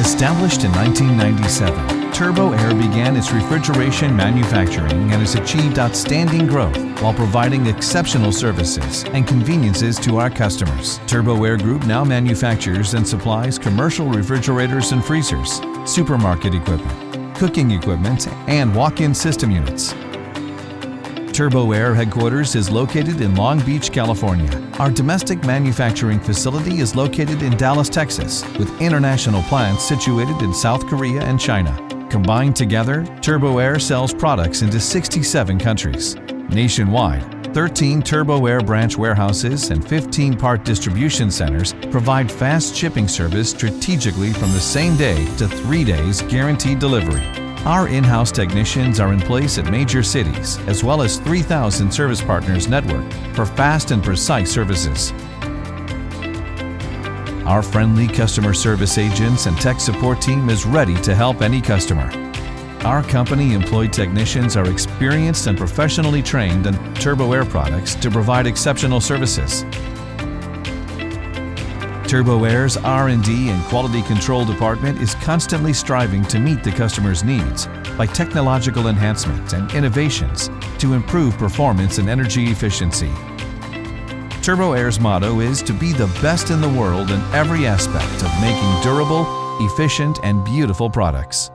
Established in 1997, Turbo Air began its refrigeration manufacturing and has achieved outstanding growth while providing exceptional services and conveniences to our customers. Turbo Air Group now manufactures and supplies commercial refrigerators and freezers, supermarket equipment, cooking equipment, and walk-in system units. Turbo Air headquarters is located in Long Beach, California. Our domestic manufacturing facility is located in Dallas, Texas, with international plants situated in South Korea and China. Combined together, Turbo Air sells products into 67 countries. Nationwide, 13 Turbo Air branch warehouses and 15 part distribution centers provide fast shipping service strategically from the same day to 3 days guaranteed delivery. Our in-house technicians are in place at major cities, as well as 3,000 service partners network for fast and precise services. Our friendly customer service agents and tech support team is ready to help any customer. Our company-employed technicians are experienced and professionally trained in Turbo Air products to provide exceptional services. Turbo Air's R&D and quality control department is constantly striving to meet the customer's needs by technological enhancements and innovations to improve performance and energy efficiency. Turbo Air's motto is to be the best in the world in every aspect of making durable, efficient, and beautiful products.